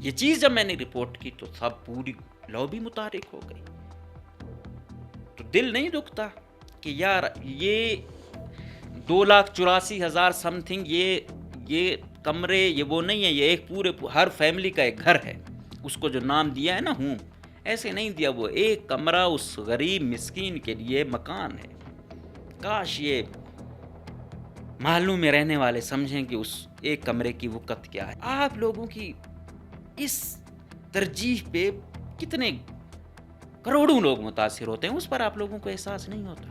یہ چیز جب میں نے رپورٹ کی تو سب پوری لابی متحرک ہو گئی. تو دل نہیں دکھتا کہ یار یہ 2,84,000 سم تھنگ یہ کمرے یہ وہ نہیں ہے, یہ ایک پورے ہر فیملی کا ایک گھر ہے. اس کو جو نام دیا ہے نا ہوم, ایسے نہیں دیا, وہ ایک کمرہ اس غریب مسکین کے لیے مکان ہے. کاش یہ محلوں میں رہنے والے سمجھیں کہ اس ایک کمرے کی وقت کیا ہے. آپ لوگوں کی اس ترجیح پہ کتنے کروڑوں لوگ متاثر ہوتے ہیں, اس پر آپ لوگوں کو احساس نہیں ہوتا.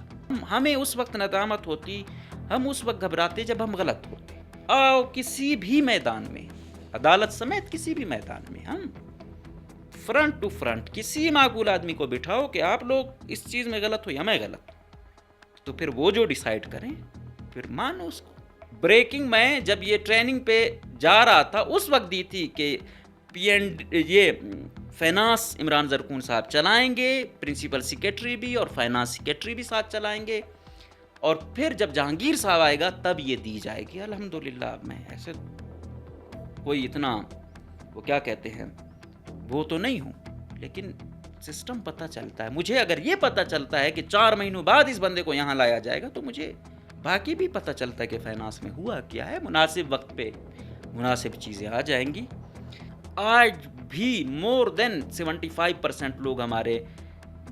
ہمیں اس وقت ندامت ہوتی, ہم اس وقت گھبراتے جب ہم غلط ہوتے. آؤ کسی بھی میدان میں, عدالت سمیت کسی بھی میدان میں, ہم فرنٹ ٹو فرنٹ کسی معقول آدمی کو بٹھاؤ کہ آپ لوگ اس چیز میں غلط ہو یا میں غلط, تو پھر وہ جو ڈیسائیڈ کریں پھر مانو اس کو. بریکنگ میں جب یہ ٹریننگ پہ جا رہا تھا اس وقت دی تھی کہ یہ فائنانس عمران زرکون صاحب چلائیں گے, پرنسپل سیکریٹری بھی اور فائنانس سیکریٹری بھی ساتھ چلائیں گے, اور پھر جب جہانگیر صاحب آئے گا تب یہ دی جائے گی. الحمدللہ میں ایسے کوئی اتنا وہ کیا کہتے ہیں وہ تو نہیں ہوں, لیکن سسٹم پتہ چلتا ہے مجھے. اگر یہ پتہ چلتا ہے کہ 4 مہینوں بعد اس بندے کو یہاں لایا جائے گا تو مجھے باقی بھی پتہ چلتا ہے کہ فائنانس میں ہوا کیا ہے. مناسب وقت پہ مناسب چیزیں آ جائیں گی. آج بھی مور دین 75% لوگ ہمارے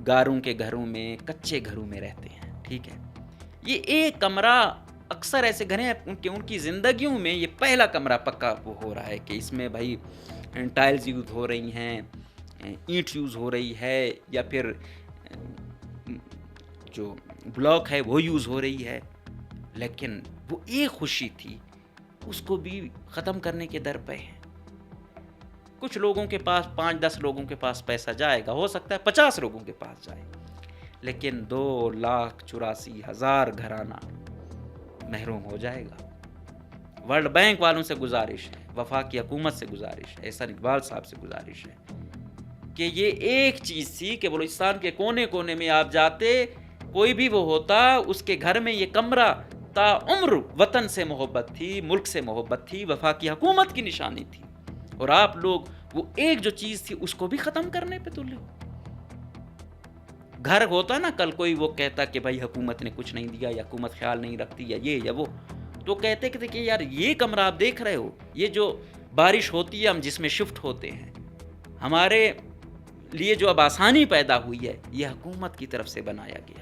گاروں کے گھروں میں, کچے گھروں میں رہتے ہیں. ٹھیک ہے, یہ ایک کمرہ اکثر ایسے گھر ہیں ان کی زندگیوں میں یہ پہلا کمرہ پکا ہو رہا ہے کہ اس میں بھائی ٹائلز یوز ہو رہی ہیں, اینٹ یوز ہو رہی ہے, یا پھر جو بلاک ہے وہ یوز ہو رہی ہے. لیکن وہ ایک خوشی تھی, اس کو بھی ختم کرنے کے در پہ ہیں. کچھ لوگوں کے پاس 5-10 لوگوں کے پاس پیسہ جائے گا, ہو سکتا ہے 50 لوگوں کے پاس جائے, لیکن 2,84,000 گھرانہ محروم ہو جائے گا. ورلڈ بینک والوں سے گزارش ہے, وفاقی حکومت سے گزارش ہے, احسان اقبال صاحب سے گزارش ہے کہ یہ ایک چیز تھی کہ بلوچستان کے کونے کونے میں آپ جاتے, کوئی بھی وہ ہوتا, اس کے گھر میں یہ کمرہ تا عمر وطن سے محبت تھی, ملک سے محبت تھی, وفاقی حکومت کی نشانی تھی. اور آپ لوگ وہ ایک جو چیز تھی اس کو بھی ختم کرنے پہ تلے ہو. گھر ہوتا نا, کل کوئی وہ کہتا کہ بھائی حکومت نے کچھ نہیں دیا, یا حکومت خیال نہیں رکھتی, یا یہ یا وہ, تو کہتے کہ یار یہ کمرہ آپ دیکھ رہے ہو, یہ جو بارش ہوتی ہے ہم جس میں شفٹ ہوتے ہیں, ہمارے لیے جو اب آسانی پیدا ہوئی ہے یہ حکومت کی طرف سے بنایا گیا ہے.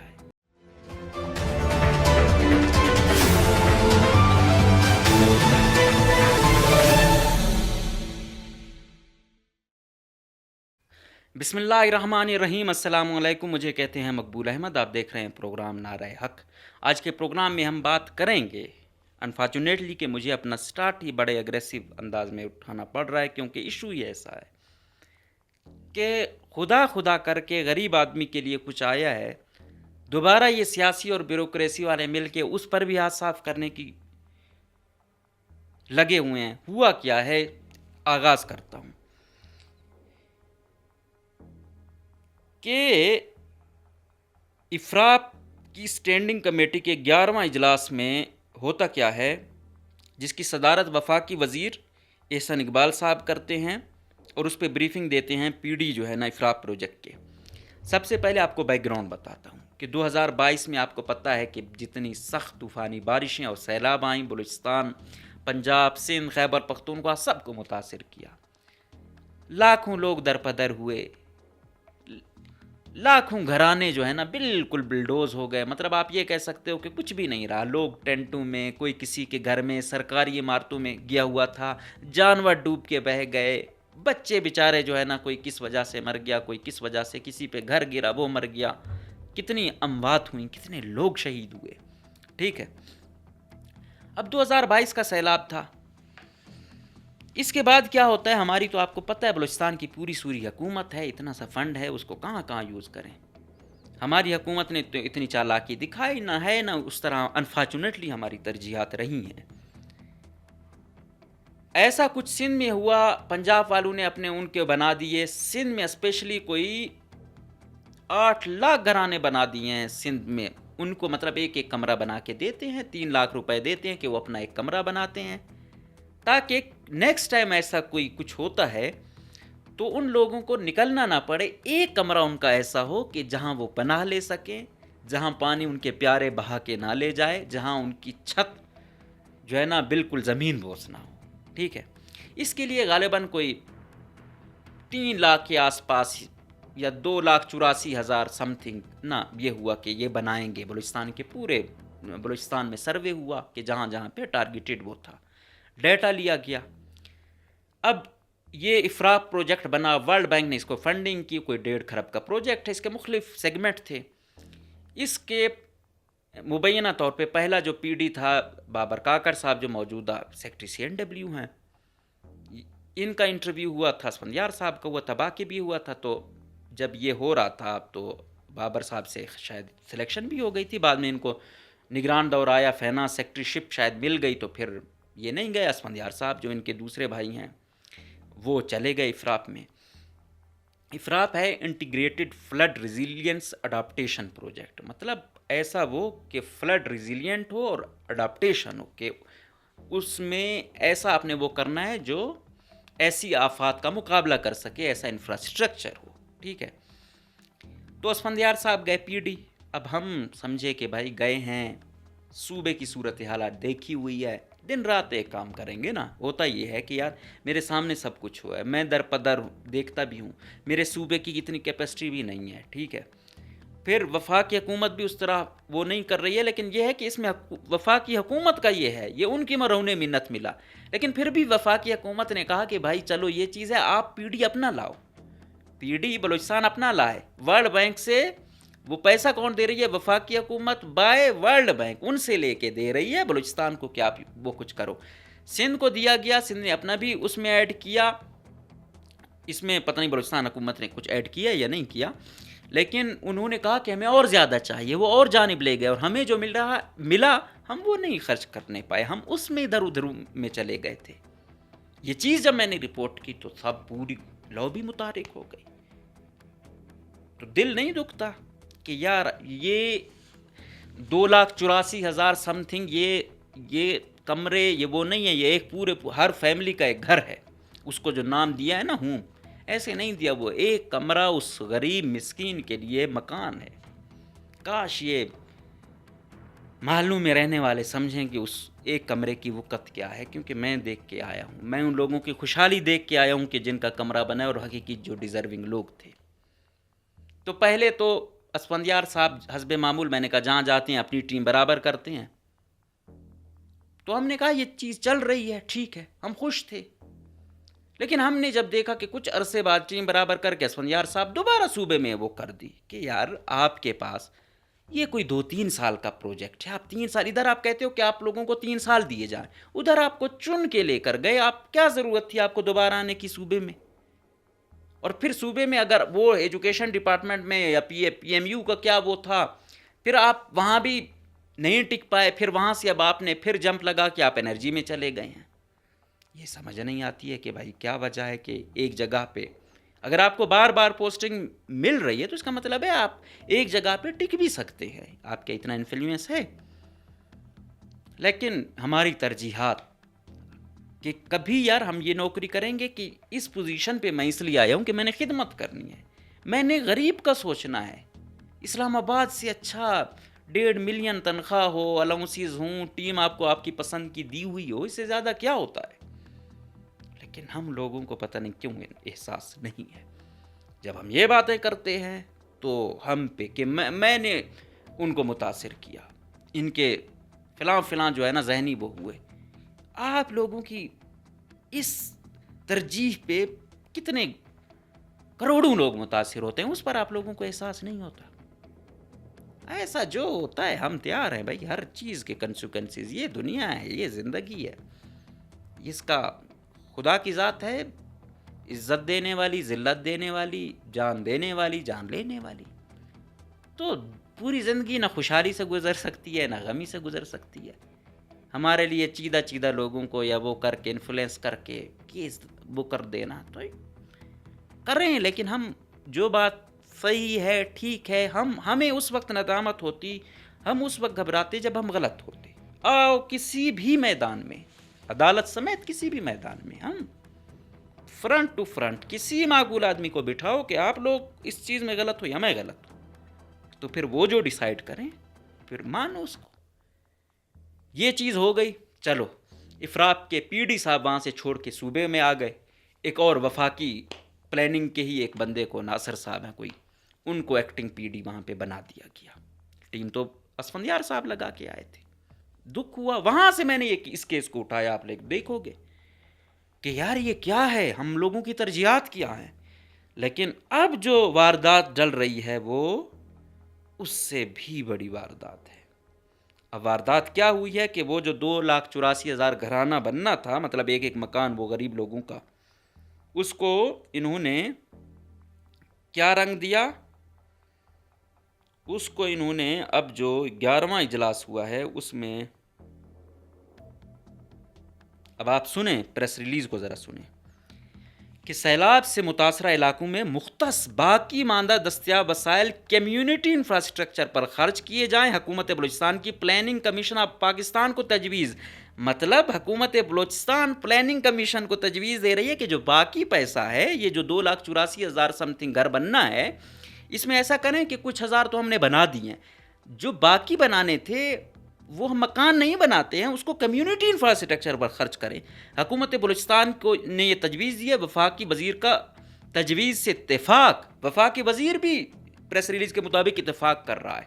بسم اللہ الرحمن الرحیم. السلام علیکم. مجھے کہتے ہیں مقبول احمد. آپ دیکھ رہے ہیں پروگرام نعرہ حق. آج کے پروگرام میں ہم بات کریں گے انفارچونیٹلی کہ مجھے اپنا سٹارٹ ہی بڑے اگریسو انداز میں اٹھانا پڑ رہا ہے, کیونکہ ایشو ہی ایسا ہے کہ خدا کر کے غریب آدمی کے لیے کچھ آیا ہے, دوبارہ یہ سیاسی اور بیوروکریسی والے مل کے اس پر بھی ہاتھ صاف کرنے کی لگے ہوئے ہیں. ہوا کیا ہے, آغاز کرتا ہوں کہ افراپ کی اسٹینڈنگ کمیٹی کے 11واں اجلاس میں ہوتا کیا ہے, جس کی صدارت وفاقی وزیر احسان اقبال صاحب کرتے ہیں, اور اس پہ بریفنگ دیتے ہیں پی ڈی جو ہے نا افراپ پروجیکٹ کے. سب سے پہلے آپ کو بیک گراؤنڈ بتاتا ہوں کہ 2022 میں آپ کو پتہ ہے کہ جتنی سخت طوفانی بارشیں اور سیلاب آئیں, بلوچستان, پنجاب, سندھ, خیبر پختونخوا سب کو متاثر کیا. لاکھوں لوگ درپدر ہوئے, لاکھوں گھرانے جو ہے نا بالکل بلڈوز ہو گئے. مطلب آپ یہ کہہ سکتے ہو کہ کچھ بھی نہیں رہا. لوگ ٹینٹوں میں, کوئی کسی کے گھر میں, سرکاری عمارتوں میں گیا ہوا تھا, جانور ڈوب کے بہہ گئے, بچے بیچارے جو ہے نا کوئی کس وجہ سے مر گیا, کوئی کس وجہ سے, کسی پہ گھر گرا وہ مر گیا. کتنی اموات ہوئیں, کتنے لوگ شہید ہوئے. ٹھیک ہے, اب 2022 کا سیلاب تھا. اس کے بعد کیا ہوتا ہے, ہماری تو آپ کو پتہ ہے بلوچستان کی پوری سوری حکومت ہے, اتنا سا فنڈ ہے, اس کو کہاں یوز کریں. ہماری حکومت نے تو اتنی چالاکی دکھائی نہ ہے, نہ اس طرح انفارچونیٹلی ہماری ترجیحات رہی ہیں. ایسا کچھ سندھ میں ہوا, پنجاب والوں نے اپنے ان کے بنا دیے. سندھ میں اسپیشلی کوئی 8 لاکھ گھرانے بنا دیے ہیں سندھ میں. ان کو مطلب ایک کمرہ بنا کے دیتے ہیں, 3 لاکھ روپے دیتے ہیں کہ وہ اپنا ایک کمرہ بناتے ہیں, تاکہ نیکسٹ ٹائم ایسا کوئی کچھ ہوتا ہے تو ان لوگوں کو نکلنا نہ پڑے، ایک کمرہ ان کا ایسا ہو کہ جہاں وہ پناہ لے سکیں، جہاں پانی ان کے پیارے بہا کے نہ لے جائے، جہاں ان کی چھت جو ہے نا بالکل زمین بوس نہ ہو، ٹھیک ہے۔ اس کے لیے غالباً کوئی 3 لاکھ کے آس پاس یا 2,84,000 سم تھنگ نا یہ ہوا کہ یہ بنائیں گے بلوچستان کے پورے بلوچستان میں سروے ہوا کہ جہاں جہاں پہ ٹارگیٹڈ وہ تھا، ڈیٹا لیا گیا۔ اب یہ افراق پروجیکٹ بنا، ورلڈ بینک نے اس کو فنڈنگ کی، کوئی 1.5 کروڑ کا پروجیکٹ ہے، اس کے مختلف سیگمنٹ تھے۔ اس کے مبینہ طور پہ پہلا جو پی ڈی تھا بابر کاکڑ صاحب، جو موجودہ سیکٹری CNW ہیں، ان کا انٹرویو ہوا تھا، اسفندیار صاحب کا ہوا تھا، باقی بھی ہوا تھا۔ تو جب یہ ہو رہا تھا تو بابر صاحب سے شاید سلیکشن بھی ہو گئی تھی، بعد میں ان کو نگران دور آیا، فینانس سیکٹری شپ شاید مل گئی، تو پھر یہ نہیں گئے۔ اسفندیار صاحب جو ان کے دوسرے بھائی ہیں وہ چلے گئے افراق میں۔ افراق ہے integrated flood resilience adaptation project, مطلب ایسا وہ کہ فلڈ ریزیلینٹ ہو اور اڈاپٹیشن ہو، کہ اس میں ایسا آپ نے وہ کرنا ہے جو ایسی آفات کا مقابلہ کر سکے، ایسا انفراسٹرکچر ہو، ٹھیک ہے۔ تو اسفندیار صاحب گئے پی ڈی۔ اب ہم سمجھے کہ بھائی گئے ہیں، صوبے کی صورتحالات دیکھی ہوئی ہے، دن رات ایک کام کریں گے نا۔ ہوتا یہ ہے کہ یار میرے سامنے سب کچھ ہوا ہے، میں در پدر دیکھتا بھی ہوں، میرے صوبے کی اتنی کیپیسٹی بھی نہیں ہے، ٹھیک ہے۔ پھر وفاقی حکومت بھی اس طرح وہ نہیں کر رہی ہے، لیکن یہ ہے کہ اس میں وفاقی حکومت کا یہ ہے، یہ ان کی مرہون منت ملا، لیکن پھر بھی وفاقی حکومت نے کہا کہ بھائی چلو یہ چیز ہے، آپ پی ڈی اپنا لاؤ، پی ڈی بلوچستان اپنا لائے۔ ورلڈ بینک سے وہ پیسہ کون دے رہی ہے؟ وفاقی حکومت بائی ورلڈ بینک، ان سے لے کے دے رہی ہے بلوچستان کو کہ آپ وہ کچھ کرو۔ سندھ کو دیا گیا، سندھ نے اپنا بھی اس میں ایڈ کیا، اس میں پتہ نہیں بلوچستان حکومت نے کچھ ایڈ کیا یا نہیں کیا، لیکن انہوں نے کہا کہ ہمیں اور زیادہ چاہیے، وہ اور جانب لے گئے، اور ہمیں جو ملا ہم وہ نہیں خرچ کرنے پائے، ہم اس میں ادھر ادھر میں چلے گئے تھے۔ یہ چیز جب میں نے رپورٹ کی تو سب پوری لابی متحرک ہو گئی۔ تو دل نہیں دکھتا کہ یار یہ 2,84,000 سم تھنگ یہ کمرے، یہ وہ نہیں ہے، یہ ایک پورے ہر فیملی کا ایک گھر ہے، اس کو جو نام دیا ہے نا ایسے نہیں دیا، وہ ایک کمرہ اس غریب مسکین کے لیے مکان ہے۔ کاش یہ محلوں میں رہنے والے سمجھیں کہ اس ایک کمرے کی وقت کیا ہے، کیونکہ میں دیکھ کے آیا ہوں، میں ان لوگوں کی خوشحالی دیکھ کے آیا ہوں کہ جن کا کمرہ بنا ہے، اور حقیقی جو ڈیزرونگ لوگ تھے۔ تو پہلے تو اسفندیار صاحب حسب معمول، میں نے کہا جہاں جاتے ہیں اپنی ٹیم برابر کرتے ہیں، تو ہم نے کہا یہ چیز چل رہی ہے، ٹھیک ہے، ہم خوش تھے۔ لیکن ہم نے جب دیکھا کہ کچھ عرصے بعد ٹیم برابر کر کے اسفندیار صاحب دوبارہ صوبے میں وہ کر دی کہ یار آپ کے پاس یہ کوئی 2-3 سال کا پروجیکٹ ہے، آپ 3 سال ادھر آپ کہتے ہو کہ آپ لوگوں کو 3 سال دیے جائیں، ادھر آپ کو چن کے لے کر گئے، آپ کیا ضرورت تھی آپ کو دوبارہ آنے کی صوبے میں؟ اور پھر صوبے میں اگر وہ ایجوکیشن ڈپارٹمنٹ میں یا PMU کا کیا وہ تھا، پھر آپ وہاں بھی نہیں ٹک پائے، پھر وہاں سے اب آپ نے پھر جمپ لگا کہ آپ انرجی میں چلے گئے ہیں۔ یہ سمجھ نہیں آتی ہے کہ بھائی کیا وجہ ہے کہ ایک جگہ پہ اگر آپ کو بار بار پوسٹنگ مل رہی ہے تو اس کا مطلب ہے آپ ایک جگہ پہ ٹک بھی سکتے ہیں، آپ کا اتنا انفلوئنس ہے۔ لیکن ہماری ترجیحات کہ کبھی یار ہم یہ نوکری کریں گے کہ اس پوزیشن پہ میں اس لیے آیا ہوں کہ میں نے خدمت کرنی ہے، میں نے غریب کا سوچنا ہے۔ اسلام آباد سے اچھا 1.5 ملین تنخواہ ہو، الاؤنسز ہوں، ٹیم آپ کو آپ کی پسند کی دی ہوئی ہو، اس سے زیادہ کیا ہوتا ہے؟ لیکن ہم لوگوں کو پتہ نہیں کیوں احساس نہیں ہے۔ جب ہم یہ باتیں کرتے ہیں تو ہم پہ کہ میں نے ان کو متاثر کیا، ان کے فلاں جو ہے نا ذہنی وہ ہوئے۔ آپ لوگوں کی اس ترجیح پہ کتنے کروڑوں لوگ متاثر ہوتے ہیں، اس پر آپ لوگوں کو احساس نہیں ہوتا۔ ایسا جو ہوتا ہے ہم تیار ہیں بھائی، ہر چیز کے کنسیکوینسز، یہ دنیا ہے، یہ زندگی ہے، اس کا خدا کی ذات ہے، عزت دینے والی، ذلت دینے والی، جان دینے والی، جان لینے والی۔ تو پوری زندگی نہ خوشحالی سے گزر سکتی ہے نہ غمی سے گزر سکتی ہے۔ ہمارے لیے چیدہ لوگوں کو یا وہ کر کے انفلوئنس کر کے کیس وہ کر دینا تو کر رہے ہیں، لیکن ہم جو بات صحیح ہے، ٹھیک ہے، ہمیں اس وقت ندامت ہوتی، ہم اس وقت گھبراتے جب ہم غلط ہوتے۔ کسی بھی میدان میں، عدالت سمیت کسی بھی میدان میں ہم فرنٹ ٹو فرنٹ کسی معقول آدمی کو بٹھاؤ کہ آپ لوگ اس چیز میں غلط ہو یا میں غلط ہوں، تو پھر وہ جو ڈیسائیڈ کریں پھر مانو اس کو. یہ چیز ہو گئی. چلو افراط کے پی ڈی صاحب وہاں سے چھوڑ کے صوبے میں آ گئے. ایک اور وفاقی پلاننگ کے ہی ایک بندے کو، ناصر صاحب ہیں کوئی، ان کو ایکٹنگ پی ڈی وہاں پہ بنا دیا گیا. ٹیم تو اسفندیار صاحب لگا کے آئے تھے. دکھ ہوا وہاں سے میں نے اس کیس کو اٹھایا. آپ لوگ دیکھو گے کہ یار یہ کیا ہے، ہم لوگوں کی ترجیحات کیا ہیں. لیکن اب جو واردات ڈل رہی ہے وہ اس سے بھی بڑی واردات ہے. اب واردات کیا ہوئی ہے کہ وہ جو 2,84,000 گھرانہ بننا تھا، مطلب ایک ایک مکان وہ غریب لوگوں کا، اس کو انہوں نے کیا رنگ دیا؟ اس کو انہوں نے اب جو 11واں اجلاس ہوا ہے اس میں، اب آپ سنیں پریس ریلیز کو ذرا سنیں کہ سیلاب سے متاثرہ علاقوں میں مختص باقی ماندہ دستیاب وسائل کمیونٹی انفراسٹرکچر پر خرچ کیے جائیں. حکومت بلوچستان کی پلاننگ کمیشن آف پاکستان کو تجویز، مطلب حکومت بلوچستان پلاننگ کمیشن کو تجویز دے رہی ہے کہ جو باقی پیسہ ہے، یہ جو 2,84,000 سم تھنگ گھر بننا ہے، اس میں ایسا کریں کہ کچھ ہزار تو ہم نے بنا دیے ہیں، جو باقی بنانے تھے وہ ہم مکان نہیں بناتے ہیں، اس کو کمیونٹی انفراسٹرکچر پر خرچ کریں. حکومت بلوچستان کو نے یہ تجویز دی ہے. وفاقی وزیر کا تجویز سے اتفاق، وفاقی وزیر بھی پریس ریلیز کے مطابق اتفاق کر رہا ہے.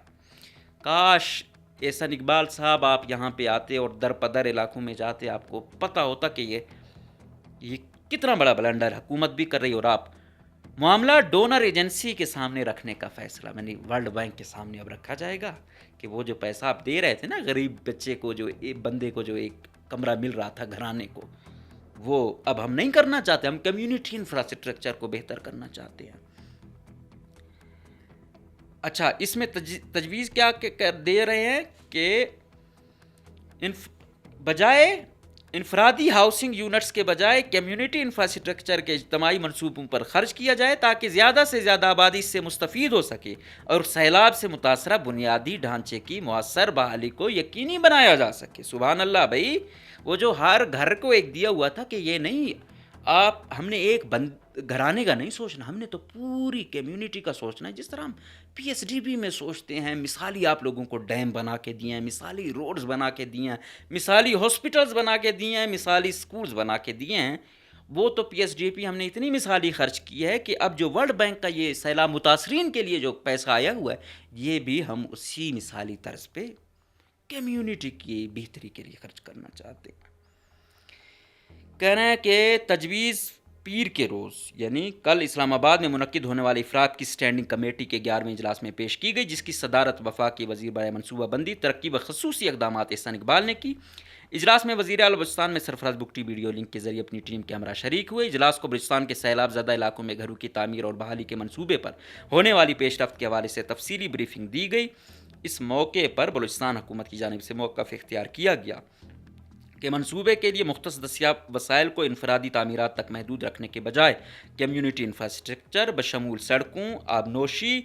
کاش احسن اقبال صاحب آپ یہاں پہ آتے اور در پدر علاقوں میں جاتے، آپ کو پتہ ہوتا کہ یہ کتنا بڑا بلنڈر حکومت بھی کر رہی. اور آپ معاملہ ڈونر ایجنسی کے سامنے رکھنے کا فیصلہ، میں نے ورلڈ بینک کے سامنے اب رکھا جائے گا کہ وہ جو پیسہ آپ دے رہے تھے نا غریب بچے کو، جو ایک بندے کو جو ایک کمرہ مل رہا تھا گھرانے کو، وہ اب ہم نہیں کرنا چاہتے، ہم کمیونٹی انفراسٹرکچر کو بہتر کرنا چاہتے ہیں. اچھا اس میں تجویز کیا دے رہے ہیں کہ بجائے انفرادی ہاؤسنگ یونٹس کے بجائے کمیونٹی انفراسٹرکچر کے اجتماعی منصوبوں پر خرچ کیا جائے تاکہ زیادہ سے زیادہ آبادی اس سے مستفید ہو سکے اور سیلاب سے متاثرہ بنیادی ڈھانچے کی مؤثر بحالی کو یقینی بنایا جا سکے. سبحان اللہ بھائی، وہ جو ہر گھر کو ایک دیا ہوا تھا کہ یہ نہیں ہم نے ایک گھرانے کا نہیں سوچنا، ہم نے تو پوری کمیونٹی کا سوچنا ہے. جس طرح ہم پی ایس ڈی بی میں سوچتے ہیں، مثالی آپ لوگوں کو ڈیم بنا کے دیے ہیں، مثالی روڈز بنا کے دیے ہیں، مثالی ہاسپٹلز بنا کے دیے ہیں، مثالی سکولز بنا کے دیے ہیں. وہ تو پی ایس ڈی پی ہم نے اتنی مثالی خرچ کی ہے کہ اب جو ورلڈ بینک کا یہ سیلاب متاثرین کے لیے جو پیسہ آیا ہوا ہے، یہ بھی ہم اسی مثالی طرز پہ کمیونٹی کی بہتری کے لیے خرچ کرنا چاہتے ہیں. کہہ رہے ہیں کہ تجویز پیر کے روز یعنی کل اسلام آباد میں منعقد ہونے والے افراد کی اسٹینڈنگ کمیٹی کے 11ویں اجلاس میں پیش کی گئی، جس کی صدارت وفاقی وزیر برائے منصوبہ بندی، ترقی و خصوصی اقدامات احسان اقبال نے کی. اجلاس میں وزیر اعلیٰ بلوچستان میں سرفراز بگٹی ویڈیو لنک کے ذریعے اپنی ٹیم کے ہمراہ شریک ہوئے. اجلاس کو بلوچستان کے سیلاب زدہ علاقوں میں گھروں کی تعمیر اور بحالی کے منصوبے پر ہونے والی پیش رفت کے حوالے سے تفصیلی بریفنگ دی گئی. اس موقع پر بلوچستان حکومت کی جانب سے موقف اختیار کیا گیا کہ منصوبے کے لیے مختص دستیاب وسائل کو انفرادی تعمیرات تک محدود رکھنے کے بجائے کمیونٹی انفراسٹرکچر بشمول سڑکوں، آبنوشی،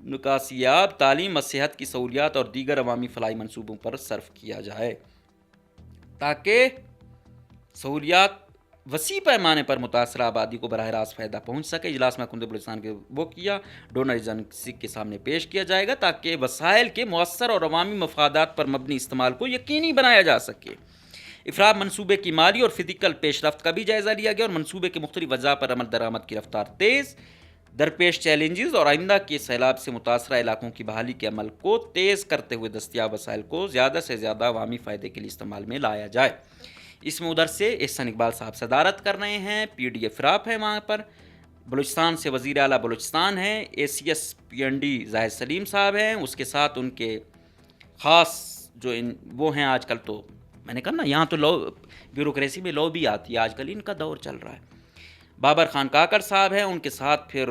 نکاسیاب، تعلیم و صحت کی سہولیات اور دیگر عوامی فلاحی منصوبوں پر صرف کیا جائے تاکہ سہولیات وسیع پیمانے پر متاثرہ آبادی کو براہ راست فائدہ پہنچ سکے. اجلاس میں حکومت بلوچستان کے وہ کیا ڈونر ایجنسی کے سامنے پیش کیا جائے گا تاکہ وسائل کے مؤثر اور عوامی مفادات پر مبنی استعمال کو یقینی بنایا جا سکے. افراد منصوبے کی مالی اور فزیکل پیش رفت کا بھی جائزہ لیا گیا اور منصوبے کے مختلف اجزاء پر عمل درآمد کی رفتار تیز، درپیش چیلنجز اور آئندہ کے سیلاب سے متاثرہ علاقوں کی بحالی کے عمل کو تیز کرتے ہوئے دستیاب وسائل کو زیادہ سے زیادہ عوامی فائدے کے لیے استعمال میں لایا جائے. اس میں ادھر سے احسان اقبال صاحب صدارت کر رہے ہیں، پی ڈی ایف راپ ہے وہاں پر، بلوچستان سے وزیر اعلیٰ بلوچستان ہیں، A C S P N D Zahid Saleem Sahib ہیں، اس کے ساتھ ان کے خاص جو وہ ہیں. آج کل تو میں نے کہا نا یہاں تو بیوروکریسی میں لو بھی آتی ہے، آج کل ان کا دور چل رہا ہے. بابر خان کاکڑ صاحب ہیں، ان کے ساتھ پھر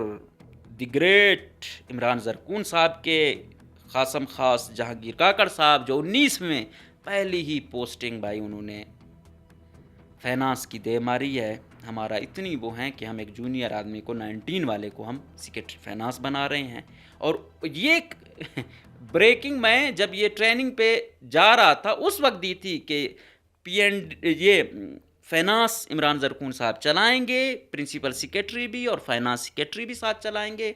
دی گریٹ عمران زرکون صاحب کے خاصم خاص جہانگیر کاکڑ صاحب جو 19 میں پہلی ہی پوسٹنگ بھائی انہوں نے فائنانس کی دے ماری ہے. ہمارا اتنی وہ ہیں کہ ہم ایک جونیئر آدمی کو 19 والے کو ہم سیکرٹری فائنانس بنا رہے ہیں. اور یہ بریکنگ میں جب یہ ٹریننگ پہ جا رہا تھا اس وقت دی تھی کہ یہ فائنانس عمران زرکون صاحب چلائیں گے، پرنسپل سیکریٹری بھی اور فائنانس سیکریٹری بھی ساتھ چلائیں گے،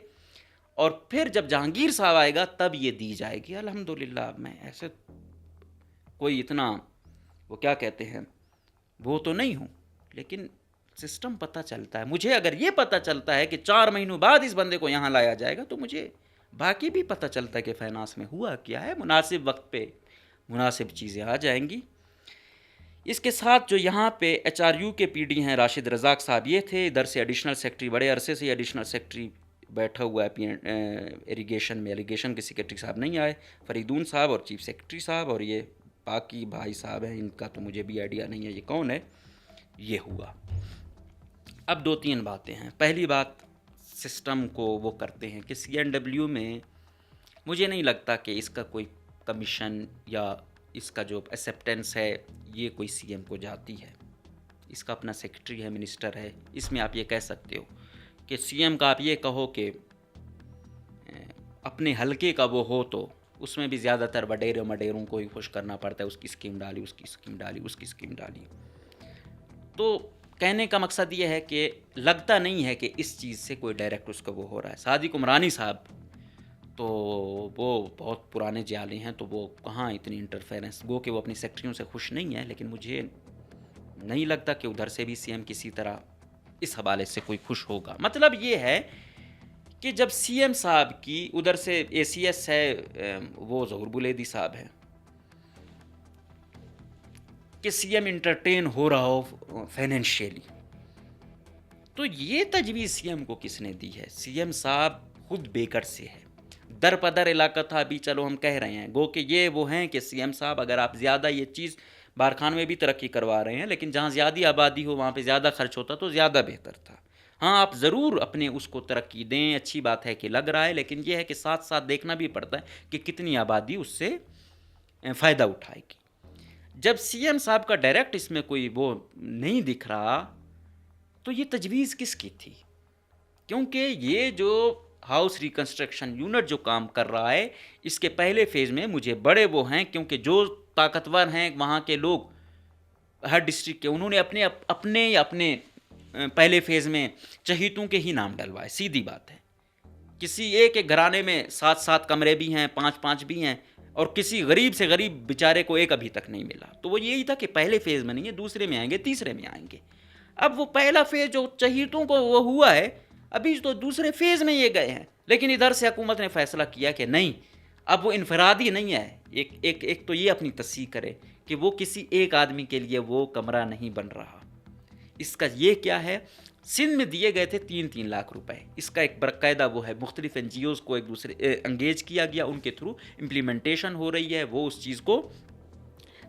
اور پھر جب جہانگیر صاحب آئے گا تب یہ دی جائے گی. الحمدللہ میں ایسے کوئی اتنا وہ کیا کہتے ہیں وہ تو نہیں ہوں، لیکن سسٹم پتہ چلتا ہے مجھے. اگر یہ پتہ چلتا ہے کہ 4 مہینوں بعد اس بندے کو یہاں لایا جائے گا تو مجھے باقی بھی پتہ چلتا ہے کہ فائنانس میں ہوا کیا ہے. مناسب وقت پہ مناسب چیزیں آ جائیں گی. اس کے ساتھ جو یہاں پہ ایچ آر یو کے پی ڈی ہیں راشد رزاق صاحب یہ تھے، ادھر سے ایڈیشنل سیکرٹری بڑے عرصے سے ایڈیشنل سیکرٹری بیٹھا ہوا ہے ایریگیشن میں، ایریگیشن کے سیکرٹری صاحب نہیں آئے، فریدون صاحب اور چیف سیکرٹری صاحب، اور یہ باقی بھائی صاحب ہیں ان کا تو مجھے بھی آئیڈیا نہیں ہے یہ کون ہے. یہ ہوا. اب 2-3 باتیں ہیں. پہلی بات سسٹم کو وہ کرتے ہیں کہ سی این ڈبلیو میں مجھے نہیں لگتا کہ اس کا کوئی کمیشن یا اس کا جو ایکسیپٹنس ہے یہ کوئی سی ایم کو جاتی ہے. اس کا اپنا سیکرٹری ہے، منسٹر ہے. اس میں آپ یہ کہہ سکتے ہو کہ سی ایم کا آپ یہ کہو کہ اپنے حلقے کا وہ ہو تو اس میں بھی زیادہ تر وڈیروں کو ہی خوش کرنا پڑتا ہے. اس کی اسکیم ڈالی، اس کی اسکیم ڈالی، اس کی اسکیم ڈالی. تو کہنے کا مقصد یہ ہے کہ لگتا نہیں ہے کہ اس چیز سے کوئی ڈائریکٹ اس کا وہ ہو رہا ہے. صادق عمرانی صاحب تو وہ بہت پرانے جعلی ہیں، تو وہ کہاں اتنی انٹرفیرنس، گو کہ وہ اپنی سیکٹریوں سے خوش نہیں ہیں، لیکن مجھے نہیں لگتا کہ ادھر سے بھی سی ایم کسی طرح اس حوالے سے کوئی خوش ہوگا. مطلب یہ ہے کہ جب سی ایم صاحب کی ادھر سے اے سی ایس ہے وہ ظہور بلیدی صاحب ہیں کہ سی ایم انٹرٹین ہو رہا ہو فائنینشیلی، تو یہ تجویز سی ایم کو کس نے دی ہے؟ سی ایم صاحب خود بیکر سے ہے، در پدر علاقہ تھا. ابھی چلو ہم کہہ رہے ہیں گو کہ یہ وہ ہیں کہ سی ایم صاحب اگر آپ زیادہ یہ چیز بارخان میں بھی ترقی کروا رہے ہیں، لیکن جہاں زیادہ آبادی ہو وہاں پہ زیادہ خرچ ہوتا تو زیادہ بہتر تھا. ہاں آپ ضرور اپنے اس کو ترقی دیں، اچھی بات ہے کہ لگ رہا ہے، لیکن یہ ہے کہ ساتھ ساتھ دیکھنا بھی پڑتا ہے کہ کتنی آبادی اس سے فائدہ اٹھائے گی. جب سی ایم صاحب کا ڈائریکٹ اس میں کوئی وہ نہیں دکھ رہا تو یہ تجویز کس کی تھی؟ کیونکہ یہ جو ہاؤس ریکنسٹرکشن یونٹ جو کام کر رہا ہے اس کے پہلے فیز میں مجھے بڑے وہ ہیں، کیونکہ جو طاقتور ہیں وہاں کے لوگ ہر ڈسٹرکٹ کے، انہوں نے اپنے پہلے فیز میں چہیتوں کے ہی نام ڈلوائے. سیدھی بات ہے، کسی ایک گھرانے میں 7 کمرے بھی ہیں، 5 بھی ہیں، اور کسی غریب سے غریب بیچارے کو ایک ابھی تک نہیں ملا. تو وہ یہی تھا کہ پہلے فیز میں نہیں ہے، دوسرے میں آئیں گے، تیسرے میں آئیں گے. اب وہ پہلا فیز جو چہیتوں کو وہ ہوا ہے، ابھی تو دوسرے فیز میں یہ گئے ہیں، لیکن ادھر سے حکومت نے فیصلہ کیا کہ نہیں، اب وہ انفرادی نہیں ہے. ایک تو یہ اپنی تصحیح کرے کہ وہ کسی ایک آدمی کے لیے وہ کمرہ نہیں بن رہا. اس کا یہ کیا ہے، سندھ میں دیے گئے تھے 3 لاکھ روپے. اس کا ایک باقاعدہ وہ ہے، مختلف این جی اوز کو ایک دوسرے انگیج کیا گیا، ان کے تھرو امپلیمنٹیشن ہو رہی ہے. وہ اس چیز کو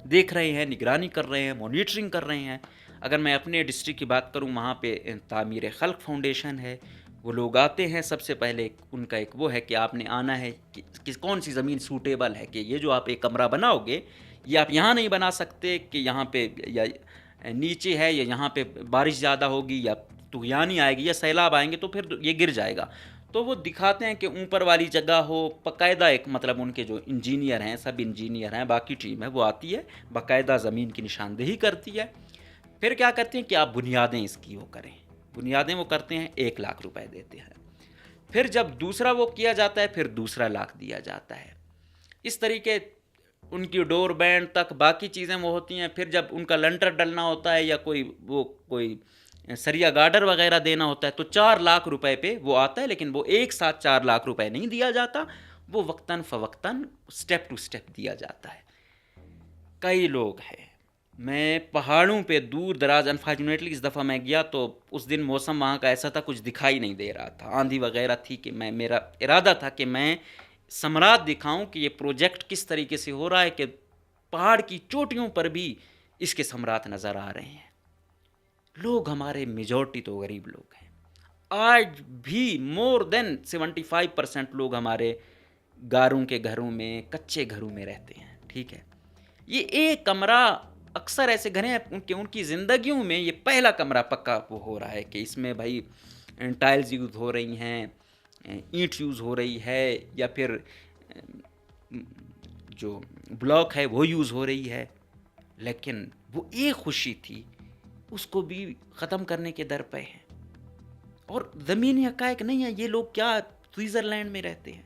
دیکھ رہے ہیں، نگرانی کر رہے ہیں، مانیٹرنگ کر رہے ہیں. اگر میں اپنے ڈسٹرکٹ کی بات کروں، وہاں پہ تعمیر خلق فاؤنڈیشن ہے. وہ لوگ آتے ہیں، سب سے پہلے ان کا ایک وہ ہے کہ آپ نے آنا ہے کہ کون سی زمین سوٹیبل ہے، کہ یہ جو آپ ایک کمرہ بناؤ گے یہ آپ یہاں نہیں بنا سکتے، کہ یہاں پہ یا نیچے ہے، یا یہاں پہ بارش زیادہ ہوگی یا طغیانی آئے گی یا سیلاب آئیں گے تو پھر یہ گر جائے گا. تو وہ دکھاتے ہیں کہ اوپر والی جگہ ہو، باقاعدہ ایک مطلب ان کے جو انجینئر ہیں، سب انجینئر ہیں، باقی ٹیم ہے، وہ آتی ہے باقاعدہ زمین کی نشاندہی کرتی ہے. پھر کیا کرتے ہیں کہ آپ بنیادیں اس کی وہ کریں، بنیادیں وہ کرتے ہیں، 1 لاکھ روپے دیتے ہیں. پھر جب دوسرا وہ کیا جاتا ہے پھر دوسرا لاکھ دیا جاتا ہے. اس طریقے ان کی ڈور بینڈ تک باقی چیزیں وہ ہوتی ہیں. پھر جب ان کا لنٹر ڈلنا ہوتا ہے یا کوئی سریا گارڈر وغیرہ دینا ہوتا ہے تو 4 لاکھ روپے پہ وہ آتا ہے، لیکن وہ ایک ساتھ 4 لاکھ روپے نہیں دیا جاتا، وہ وقتاً فوقتاً اسٹیپ ٹو اسٹیپ دیا جاتا ہے. کئی لوگ ہیں، میں پہاڑوں پہ دور دراز، انفارچونیٹلی اس دفعہ میں گیا تو اس دن موسم وہاں کا ایسا تھا کچھ دکھائی نہیں دے رہا تھا، آندھی وغیرہ تھی، کہ میرا ارادہ تھا کہ میں ثمرات دکھاؤں کہ یہ پروجیکٹ کس طریقے سے ہو رہا ہے کہ پہاڑ کی چوٹیوں پر بھی اس کے ثمرات نظر آ رہے ہیں. لوگ ہمارے میجورٹی تو غریب لوگ ہیں، آج بھی مور دین 75% لوگ ہمارے گاروں کے گھروں میں، کچے گھروں میں رہتے ہیں. ٹھیک ہے، یہ ایک کمرہ، اکثر ایسے گھر ہیں ان کی زندگیوں میں یہ پہلا کمرہ پکا وہ ہو رہا ہے کہ اس میں بھائی ٹائلز یوز ہو رہی ہیں، اینٹ یوز ہو رہی ہے، یا پھر جو بلاک ہے وہ یوز ہو رہی ہے. لیکن وہ ایک خوشی تھی اس کو بھی ختم کرنے کے در پہ ہیں. اور زمینی حقائق نہیں ہیں. یہ لوگ کیا سوئٹزرلینڈ میں رہتے ہیں.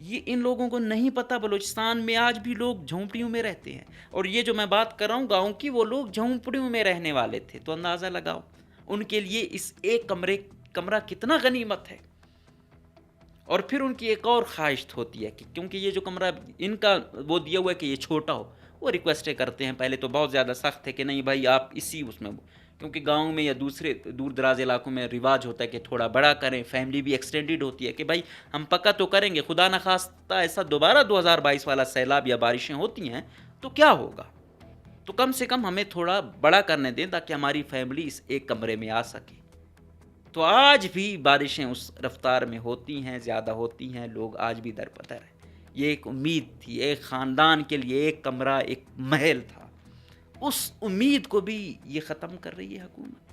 یہ ان لوگوں کو نہیں پتا بلوچستان میں آج بھی لوگ جھونپڑیوں میں رہتے ہیں. اور یہ جو میں بات کر رہا ہوں گاؤں کی، وہ لوگ جھونپڑیوں میں رہنے والے تھے. تو اندازہ لگاؤ ان کے لیے اس ایک کمرہ کتنا غنیمت ہے. اور پھر ان کی ایک اور خواہش ہوتی ہے کہ کیونکہ یہ جو کمرہ ان کا وہ دیا ہوا ہے کہ یہ چھوٹا ہو، وہ ریکویسٹیں کرتے ہیں. پہلے تو بہت زیادہ سخت ہے کہ نہیں بھائی آپ اسی اس میں، کیونکہ گاؤں میں یا دوسرے دور دراز علاقوں میں رواج ہوتا ہے کہ تھوڑا بڑا کریں. فیملی بھی ایکسٹینڈڈ ہوتی ہے کہ بھائی ہم پکا تو کریں گے، خدا نخواستہ ایسا دوبارہ 2022 والا سیلاب یا بارشیں ہوتی ہیں تو کیا ہوگا. تو کم سے کم ہمیں تھوڑا بڑا کرنے دیں تاکہ ہماری فیملی اس ایک کمرے میں آ سکے. تو آج بھی بارشیں اس رفتار میں ہوتی ہیں، زیادہ ہوتی ہیں، لوگ آج بھی در پدر ہیں. یہ ایک امید تھی، ایک خاندان کے لیے ایک کمرہ، ایک محل تھا. اس امید کو بھی یہ ختم کر رہی ہے حکومت.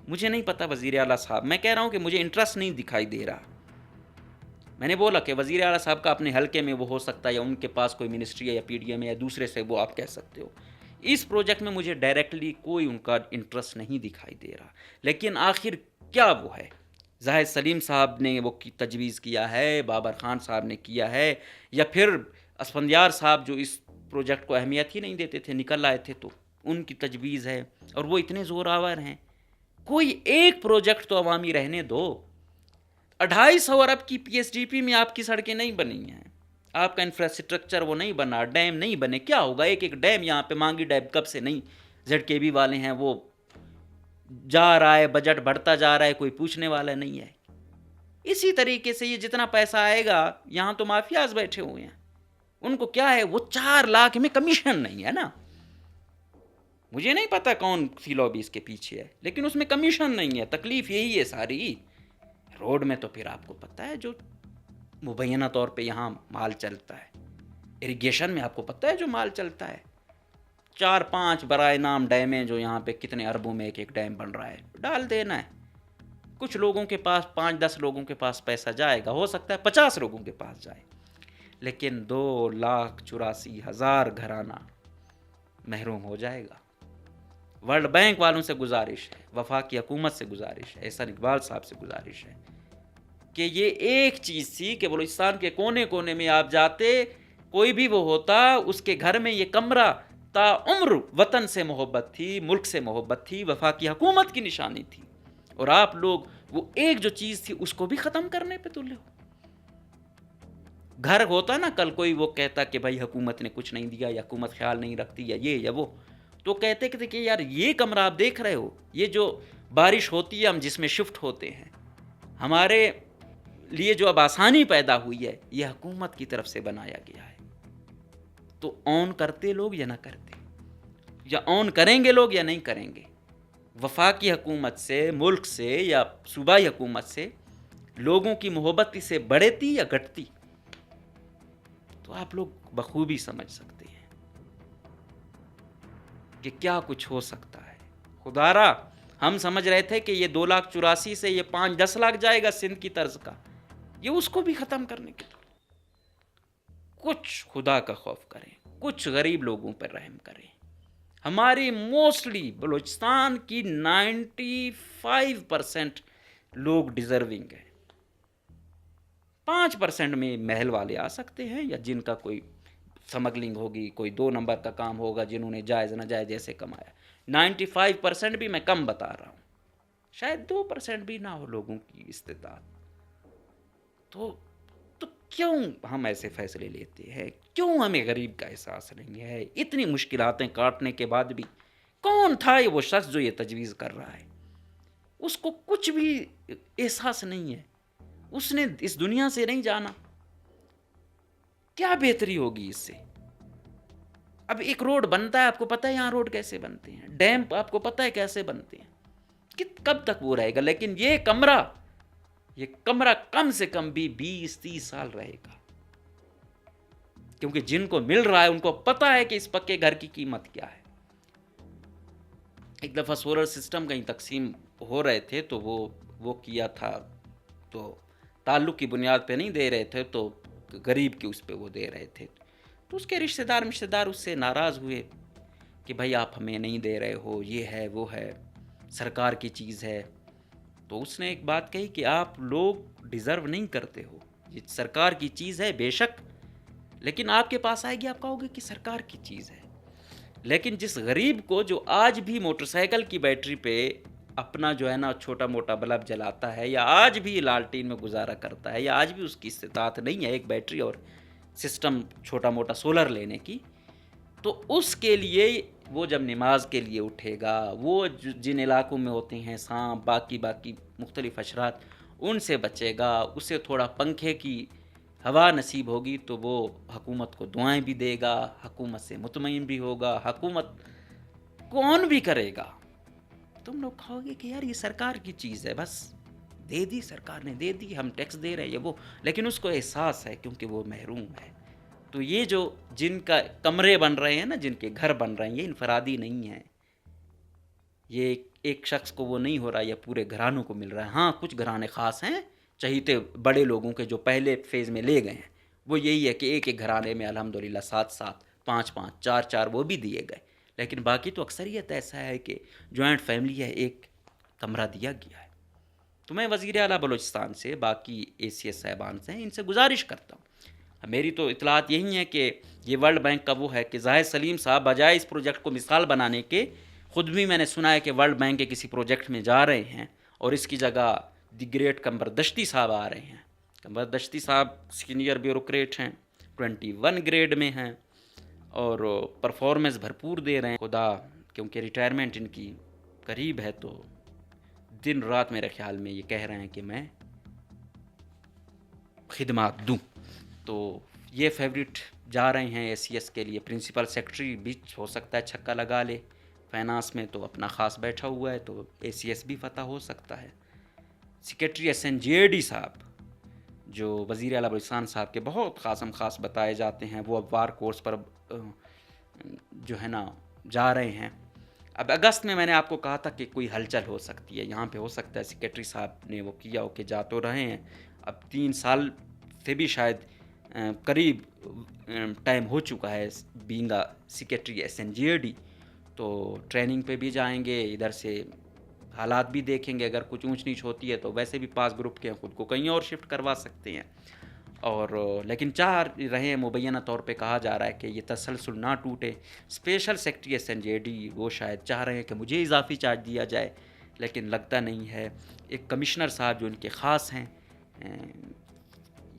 مجھے نہیں پتا وزیر اعلیٰ صاحب، میں کہہ رہا ہوں کہ مجھے انٹرسٹ نہیں دکھائی دے رہا. میں نے بولا کہ وزیر اعلیٰ صاحب کا اپنے حلقے میں وہ ہو سکتا ہے، یا ان کے پاس کوئی منسٹری ہے یا پی ڈی ایم ہے یا دوسرے سے وہ آپ کہہ سکتے ہو. اس پروجیکٹ میں مجھے ڈائریکٹلی کوئی ان کا انٹرسٹ نہیں دکھائی دے رہا. لیکن آخر کیا وہ ہے؟ زاہد سلیم صاحب نے وہ تجویز کیا ہے، بابر خان صاحب نے کیا ہے، یا پھر اسفندیار صاحب جو اس پروجیکٹ کو اہمیت ہی نہیں دیتے تھے نکل آئے تھے، تو ان کی تجویز ہے. اور وہ اتنے زور آور ہیں. کوئی ایک پروجیکٹ تو عوامی رہنے دو. 250 ارب کی پی ایس ڈی پی میں آپ کی سڑکیں نہیں بنی ہیں، آپ کا انفراسٹرکچر وہ نہیں بنا، ڈیم نہیں بنے. کیا ہوگا؟ ایک ڈیم یہاں پہ مانگی ڈیم کب سے نہیں، زیڈ کے بی والے ہیں وہ جا رہا ہے، بجٹ بڑھتا جا رہا ہے، کوئی پوچھنے والا نہیں ہے. اسی طریقے سے یہ جتنا پیسہ آئے گا، یہاں تو مافیاز بیٹھے ہوئے ہیں، ان کو کیا ہے، وہ 4 لاکھ میں کمیشن نہیں ہے نا. مجھے نہیں پتا کون سی لابی اس کے پیچھے ہے، لیکن اس میں کمیشن نہیں ہے. تکلیف یہی ہے ساری. روڈ میں تو پھر آپ کو پتا ہے جو مبینہ طور پہ یہاں مال چلتا ہے. اریگیشن میں آپ کو پتا ہے جو مال چلتا ہے. 4-5 برائے نام ڈیمیں جو یہاں پہ کتنے اربوں میں ایک ڈیم بن رہا ہے، ڈال دینا ہے. کچھ لوگوں کے پاس 5-10 لوگوں کے پاس پیسہ جائے گا، ہو سکتا ہے 50 لوگوں کے پاس جائے، لیکن 2,84,000 گھرانہ محروم ہو جائے گا. ورلڈ بینک والوں سے گزارش ہے، وفاقی حکومت سے گزارش ہے، احسان اقبال صاحب سے گزارش ہے کہ یہ ایک چیز تھی کہ بلوچستان کے کونے کونے میں آپ جاتے، کوئی بھی وہ ہوتا، اس کے گھر میں یہ کمرہ تا عمر وطن سے محبت تھی، ملک سے محبت تھی، وفاقی حکومت کی نشانی تھی. اور آپ لوگ وہ ایک جو چیز تھی اس کو بھی ختم کرنے پہ تلے ہو. گھر ہوتا نا، کل کوئی وہ کہتا کہ بھائی حکومت نے کچھ نہیں دیا، یا حکومت خیال نہیں رکھتی، یا یہ یا وہ، تو کہتے کہ یار یہ کمرہ آپ دیکھ رہے ہو، یہ جو بارش ہوتی ہے ہم جس میں شفٹ ہوتے ہیں، ہمارے لیے جو اب آسانی پیدا ہوئی ہے، یہ حکومت کی طرف سے بنایا گیا ہے. تو آن کرتے لوگ یا نہ کرتے، یا آن کریں گے لوگ یا نہیں کریں گے. وفاقی حکومت سے، ملک سے یا صوبائی حکومت سے لوگوں کی محبت اس سے بڑھتی یا گھٹتی، تو آپ لوگ بخوبی سمجھ سکتے ہیں کہ کیا کچھ ہو سکتا ہے. خدارا ہم سمجھ رہے تھے کہ یہ 2,84,000 سے یہ 5-10 لاکھ جائے گا سندھ کی طرز کا، یہ اس کو بھی ختم کرنے کے لیے. کچھ خدا کا خوف کریں، کچھ غریب لوگوں پر رحم کریں. ہماری موسٹلی بلوچستان کی 95% لوگ ڈیزرونگ ہیں. 5% میں محل والے آ سکتے ہیں، یا جن کا کوئی سمگلنگ ہوگی، کوئی 2 نمبر کا کام ہوگا، جنہوں نے جائز ناجائز جیسے کمایا. 95% بھی میں کم بتا رہا ہوں، شاید 2% بھی نہ ہو لوگوں کی استطاعت. تو کیوں ہم ایسے فیصلے لیتے ہیں؟ کیوں ہمیں غریب کا احساس نہیں ہے؟ اتنی مشکلاتیں کاٹنے کے بعد بھی کون تھا یہ وہ شخص جو یہ تجویز کر رہا ہے؟ اس کو کچھ بھی احساس نہیں ہے، اس نے اس دنیا سے نہیں جانا. کیا بہتری ہوگی اس سے؟ اب ایک روڈ بنتا ہے، آپ کو پتہ ہے یہاں روڈ کیسے بنتے ہیں، ڈیم آپ کو پتہ ہے کیسے بنتے ہیں، کب تک وہ رہے گا؟ لیکن یہ کمرہ کم سے کم بھی 20-30 سال رہے گا، کیونکہ جن کو مل رہا ہے ان کو پتا ہے کہ اس پکے گھر کی قیمت کیا ہے. ایک دفعہ سولر سسٹم کہیں تقسیم ہو رہے تھے، تو وہ کیا تھا، تو تعلق کی بنیاد پہ نہیں دے رہے تھے، تو غریب کی اس پہ وہ دے رہے تھے. تو اس کے رشتہ دار اس سے ناراض ہوئے، کہ بھائی آپ ہمیں نہیں دے رہے ہو، یہ ہے وہ ہے، سرکار کی چیز ہے. تو اس نے ایک بات کہی کہ آپ لوگ ڈیزرو نہیں کرتے ہو، یہ سرکار کی چیز ہے بے شک، لیکن آپ کے پاس آئے گی آپ کہو گے کہ سرکار کی چیز ہے. لیکن جس غریب کو جو آج بھی موٹر سائیکل کی بیٹری پہ اپنا جو ہے نا چھوٹا موٹا بلب جلاتا ہے، یا آج بھی لالٹین میں گزارا کرتا ہے، یا آج بھی اس کی استطاعت نہیں ہے ایک بیٹری اور سسٹم چھوٹا موٹا سولر لینے کی، تو اس کے لیے وہ جب نماز کے لیے اٹھے گا، وہ جن علاقوں میں ہوتے ہیں سانپ باقی مختلف حشرات، ان سے بچے گا، اسے تھوڑا پنکھے کی ہوا نصیب ہوگی تو وہ حکومت کو دعائیں بھی دے گا، حکومت سے مطمئن بھی ہوگا، حکومت کون بھی کرے گا. تم لوگ کہو گے کہ یار یہ سرکار کی چیز ہے، بس دے دی سرکار نے، دے دی، ہم ٹیکس دے رہے ہیں یہ وہ، لیکن اس کو احساس ہے کیونکہ وہ محروم ہے. تو یہ جو جن کا کمرے بن رہے ہیں نا، جن کے گھر بن رہے ہیں، یہ انفرادی نہیں ہیں، یہ ایک شخص کو وہ نہیں ہو رہا، یا پورے گھرانوں کو مل رہا ہے. ہاں کچھ گھرانے خاص ہیں چہیتے بڑے لوگوں کے جو پہلے فیز میں لے گئے ہیں، وہ یہی ہے کہ ایک ایک گھرانے میں الحمدللہ 7 5 4 وہ بھی دیے گئے. لیکن باقی تو اکثریت ایسا ہے کہ جوائنٹ فیملی ہے، ایک کمرہ دیا گیا ہے. تو میں وزیر اعلیٰ بلوچستان سے، باقی اے سی ایس صاحبان سے، ان سے گزارش کرتا ہوں. میری تو اطلاعات یہی ہیں کہ یہ ورلڈ بینک کا وہ ہے کہ زاہد سلیم صاحب بجائے اس پروجیکٹ کو مثال بنانے کے، خود بھی میں نے سنا ہے کہ ورلڈ بینک کے کسی پروجیکٹ میں جا رہے ہیں، اور اس کی جگہ دی گریٹ قمر دشتی صاحب آ رہے ہیں. قمر دشتی صاحب سینئر بیوروکریٹ ہیں، 21 گریڈ میں ہیں، اور پرفارمنس بھرپور دے رہے ہیں. خدا کیونکہ ریٹائرمنٹ ان کی قریب ہے، تو دن رات میرے خیال میں یہ کہہ رہے ہیں کہ میں خدمات دوں. تو یہ فیوریٹ جا رہے ہیں اے سی ایس کے لیے. پرنسپل سیکرٹری بھی ہو سکتا ہے چھکا لگا لے، فائنانس میں تو اپنا خاص بیٹھا ہوا ہے، تو اے سی ایس بھی فتح ہو سکتا ہے. Secretary S N J D صاحب جو وزیر اعلیٰ بلوچستان صاحب کے بہت خاص بتائے جاتے ہیں، وہ اب وار کورس پر جو ہے نا جا رہے ہیں. اب اگست میں نے آپ کو کہا تھا کہ کوئی ہلچل ہو سکتی ہے یہاں پہ، ہو سکتا ہے سیکرٹری صاحب نے وہ کیا ہو کہ جا تو رہے ہیں. اب 3 سال سے بھی شاید قریب ٹائم ہو چکا ہے being secretary S N G A D. تو ٹریننگ پہ بھی جائیں گے، ادھر سے حالات بھی دیکھیں گے، اگر کچھ اونچ نیچ ہوتی ہے تو ویسے بھی پاس گروپ کے خود کو کہیں اور شفٹ کروا سکتے ہیں. اور لیکن چاہ رہے ہیں، مبینہ طور پہ کہا جا رہا ہے کہ یہ تسلسل نہ ٹوٹے. Special secretary S N J D وہ شاید چاہ رہے ہیں کہ مجھے اضافی چارج دیا جائے، لیکن لگتا نہیں ہے. ایک کمشنر صاحب جو ان کے خاص ہیں،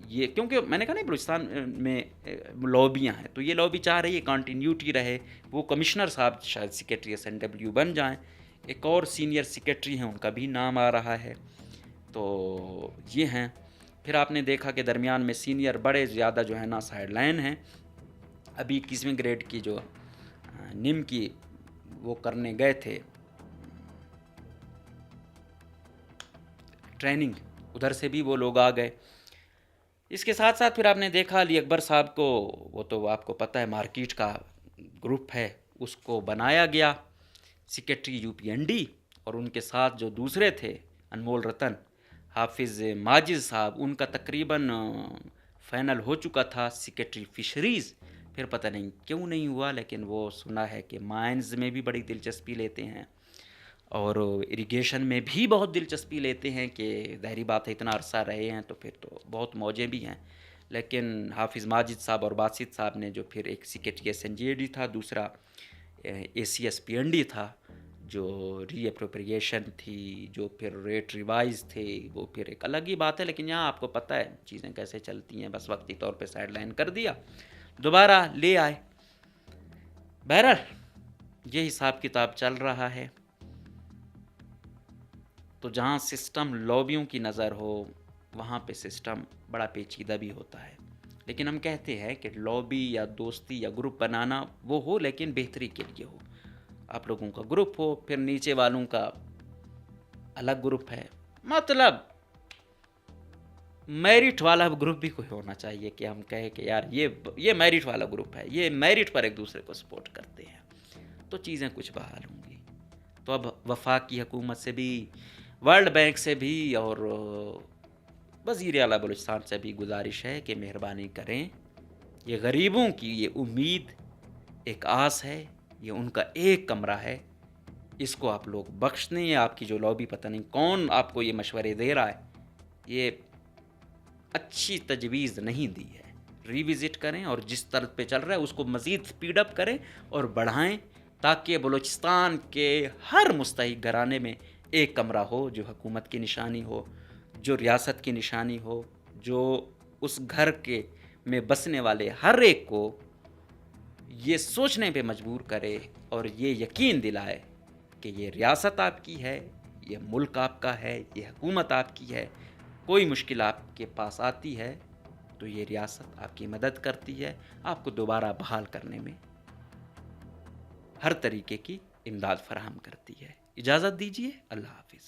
یہ کیونکہ میں نے کہا نہیں بلوچستان میں لابیاں ہیں، تو یہ لابی چاہ رہی ہے کنٹینیوٹی رہے. وہ کمشنر صاحب شاید سیکرٹری ایس این ڈبلیو بن جائیں. ایک اور سینئر سیکرٹری ہیں، ان کا بھی نام آ رہا ہے. تو یہ ہیں. پھر آپ نے دیکھا کہ درمیان میں سینئر بڑے زیادہ جو ہے نا سائڈ لائن ہیں. ابھی 21ویں گریڈ کی جو نم کی وہ کرنے گئے تھے ٹریننگ، ادھر سے بھی وہ لوگ آ گئے. اس کے ساتھ پھر آپ نے دیکھا علی اکبر صاحب کو، وہ تو آپ کو پتہ ہے مارکیٹ کا گروپ ہے، اس کو بنایا گیا secretary U P N D. اور ان کے ساتھ جو دوسرے تھے انمول رتن، حافظ ماجد صاحب، ان کا تقریباً فائنل ہو چکا تھا سیکرٹری فشریز. پھر پتہ نہیں کیوں نہیں ہوا، لیکن وہ سنا ہے کہ مائنز میں بھی بڑی دلچسپی لیتے ہیں، اور اریگیشن میں بھی بہت دلچسپی لیتے ہیں، کہ ظاہری بات ہے اتنا عرصہ رہے ہیں تو پھر تو بہت موجیں بھی ہیں. لیکن حافظ ماجد صاحب اور باسط صاحب نے جو پھر ایک secretary S N G D تھا، دوسرا A C S P N D تھا، جو ری اپروپریشن تھی، جو پھر ریٹ ریوائز تھے، وہ پھر ایک الگ ہی بات ہے. لیکن یہاں آپ کو پتہ ہے چیزیں کیسے چلتی ہیں، بس وقتی طور پہ سائڈ لائن کر دیا، دوبارہ لے آئے. بہرحال یہ حساب کتاب چل رہا ہے. تو جہاں سسٹم لابیوں کی نظر ہو، وہاں پہ سسٹم بڑا پیچیدہ بھی ہوتا ہے. لیکن ہم کہتے ہیں کہ لابی یا دوستی یا گروپ بنانا وہ ہو، لیکن بہتری کے لیے ہو. آپ لوگوں کا گروپ ہو، پھر نیچے والوں کا الگ گروپ ہے. مطلب میرٹ والا گروپ بھی کوئی ہونا چاہیے، کہ ہم کہیں کہ یار یہ میرٹ والا گروپ ہے، یہ میرٹ پر ایک دوسرے کو سپورٹ کرتے ہیں، تو چیزیں کچھ بحال ہوں گی. تو اب وفاق کی حکومت سے بھی، ورلڈ بینک سے بھی، اور وزیر اعلیٰ بلوچستان سے بھی گزارش ہے کہ مہربانی کریں. یہ غریبوں کی یہ امید، ایک آس ہے، یہ ان کا ایک کمرہ ہے، اس کو آپ لوگ بخش دیں. یا آپ کی جو لابی پتہ نہیں کون آپ کو یہ مشورے دے رہا ہے، یہ اچھی تجویز نہیں دی ہے. ریوزٹ کریں اور جس طرح پہ چل رہا ہے اس کو مزید سپیڈ اپ کریں اور بڑھائیں، تاکہ بلوچستان کے ہر مستحق گھرانے میں ایک کمرہ ہو جو حکومت کی نشانی ہو، جو ریاست کی نشانی ہو، جو اس گھر کے میں بسنے والے ہر ایک کو یہ سوچنے پہ مجبور کرے اور یہ یقین دلائے کہ یہ ریاست آپ کی ہے، یہ ملک آپ کا ہے، یہ حکومت آپ کی ہے. کوئی مشکل آپ کے پاس آتی ہے تو یہ ریاست آپ کی مدد کرتی ہے، آپ کو دوبارہ بحال کرنے میں ہر طریقے کی امداد فراہم کرتی ہے. اجازت دیجیے، اللہ حافظ.